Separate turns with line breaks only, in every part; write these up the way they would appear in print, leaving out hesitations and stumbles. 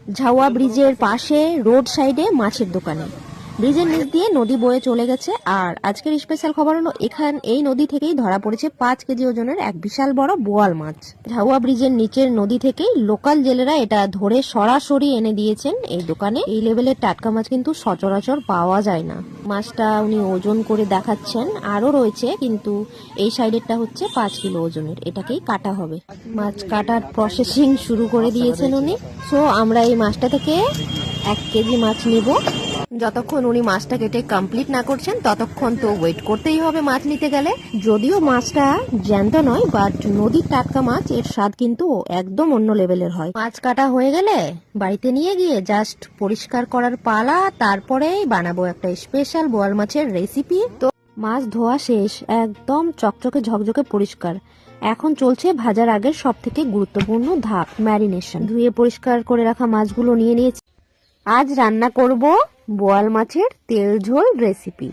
ঝাউয়া ব্রিজের পাশে রোড সাইডে মাছের দোকানে। ব্রিজের নিচ দিয়ে নদী বয়ে চলে গেছে। আর আজকের স্পেশাল খবর হলো এই নদী থেকেই ধরা পড়েছে 5 কেজি ওজনের এক বিশাল বড় বোয়াল মাছ। ঝাউয়া ব্রিজের নিচের নদী থেকেই লোকাল জেলেরা এটা ধরে সরাসরি এনে দিয়েছেন এই দোকানে। এই লেভেলের টাটকা মাছ কিন্তু সচরাচর পাওয়া যায় না। মাছটা উনি ওজন করে দেখাচ্ছেন, আরো রয়েছে, কিন্তু এই সাইডেরটা হচ্ছে 5 কিলো ওজনের, এটাকেই কাটা হবে। মাছ কাটার প্রসেসিং শুরু করে দিয়েছেন উনি। সো আমরা এই মাছটা থেকে 1 কেজি মাছ নিব। যতক্ষণ উনি মাছটা কেটে কমপ্লিট না করছেন ততক্ষণ তো ওয়েট করতেই হবে মাছ নিতে গেলে। যদিও মাছটা জ্যান্ত নয়, বাট নদীর টাটকা মাছ, এর স্বাদ কিন্তু একদম অন্য লেভেলের হয়। মাছ কাটা হয়ে গেলে বাড়িতে নিয়ে গিয়ে জাস্ট পরিষ্কার করার পালা, তারপরেই বানাবো একটা স্পেশাল বোয়াল মাছের রেসিপি। তো মাছ ধোয়া শেষ, একদম চকচকে ঝকঝকে পরিষ্কার। এখন চলছে ভাজার আগের সব থেকে গুরুত্বপূর্ণ ধাপ, ম্যারিনেশন। ধুয়ে পরিষ্কার করে রাখা মাছগুলো নিয়ে নিয়েছি। আজ রান্না করব বোয়াল মাছের তেল ঝোল রেসিপি।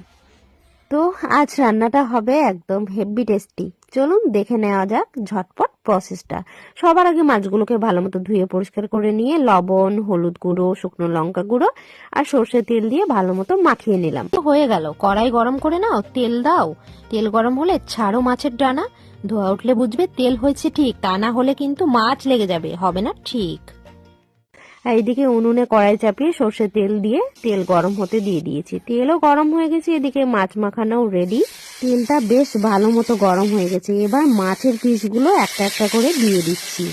তো আজ রান্নাটা হবে একদম হেভি টেস্টি। চলুন দেখে নেওয়া যাক ঝটপট প্রসেসটা। সবার আগে মাছগুলোকে ভালো মতো ধুয়ে পরিষ্কার করে নিয়ে লবণ, হলুদ গুঁড়ো, শুকনো লঙ্কা গুঁড়ো আর সর্ষের তেল দিয়ে ভালো মতো মাখিয়ে নিলাম। তো হয়ে গেল, কড়াই গরম করে নাও, তেল দাও। তেল গরম হলে ছাড়ো মাছের ডানা। ধোয়া উঠলে বুঝবে তেল হয়েছে ঠিক, তা না হলে কিন্তু মাছ লেগে যাবে, হবে না ঠিক। এইদিকে উনুনে কড়াই চাপিয়ে সর্ষের তেল দিয়ে তেল গরম হতে দিয়ে দিয়েছি। তেলও গরম হয়ে গেছে, এদিকে মাছ মাখানোও রেডি। তেলটা বেশ ভালো মতো গরম হয়ে গেছে। এবার মাছের পিসগুলো একটা একটা করে দিয়ে দিচ্ছি।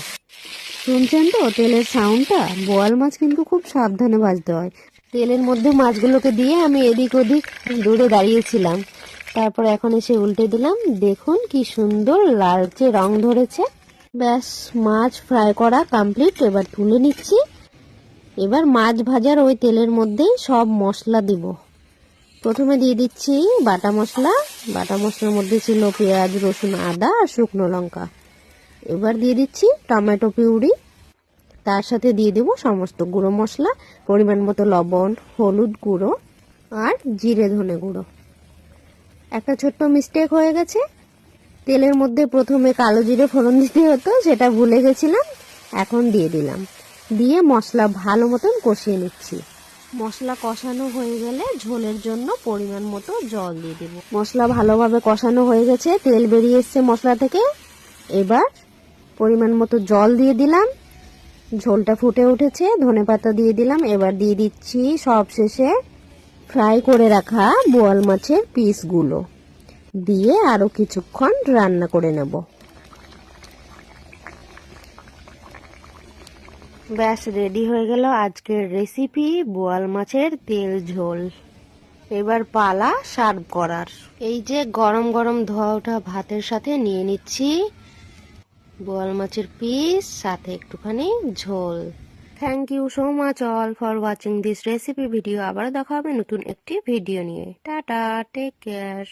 শুনছেন তো তেলের সাউন্ডটা? বোয়াল মাছ কিন্তু খুব সাবধানে ভাজতে হয়। তেলের মধ্যে মাছগুলোকে দিয়ে আমি এদিক ওদিক দূরে দাঁড়িয়েছিলাম। তারপর এখন এসে উল্টে দিলাম। দেখুন কি সুন্দর লালচে রং ধরেছে। ব্যাস, মাছ ফ্রাই করা কমপ্লিট। এবার তুলে নিচ্ছি। এবার মাছ ভাজার ওই তেলের মধ্যেই সব মশলা দিব। প্রথমে দিয়ে দিচ্ছি বাটা মশলা। বাটা মশলার মধ্যে ছিল পেঁয়াজ, রসুন, আদা আর শুকনো লঙ্কা। এবার দিয়ে দিচ্ছি টমেটো পিউরি। তার সাথে দিয়ে দেব সমস্ত গুঁড়ো মশলা, পরিমাণ মতো লবণ, হলুদ গুঁড়ো আর জিরে ধনে গুঁড়ো। একটা ছোট্ট মিস্টেক হয়ে গেছে, তেলের মধ্যে প্রথমে কালো জিরে ফোড়ন দিতে হতো, সেটা ভুলে গেছিলাম। এখন দিয়ে দিলাম, দিয়ে মশলা ভালো মতন কষিয়ে নিচ্ছি। মশলা কষানো হয়ে গেলে ঝোলের জন্য পরিমাণ মতো জল দিয়ে দেব। মশলা ভালোভাবে কষানো হয়ে গেছে, তেল বেরিয়ে এসছে মশলা থেকে। এবার পরিমাণ মতো জল দিয়ে দিলাম। ঝোলটা ফুটে উঠেছে, ধনেপাতা দিয়ে দিলাম। এবার দিয়ে দিচ্ছি সব শেষে ফ্রাই করে রাখা বোয়াল মাছের পিসগুলো দিয়ে আরো কিছুক্ষণ রান্না করে নেব। ব্যাস, রেডি হয়ে গেল আজকের রেসিপি বোয়াল মাছের তেল ঝোল। এবার পালা সার্ভ করার। এই যে গরম গরম ধোয়া ওঠা ভাতের সাথে নিয়ে নিচ্ছি বোয়াল মাছের পিস, সাথে একটুখানি ঝোল। Thank you so much all for watching this recipe video. আবার দেখা হবে নতুন একটি ভিডিও নিয়ে। Tata, take care.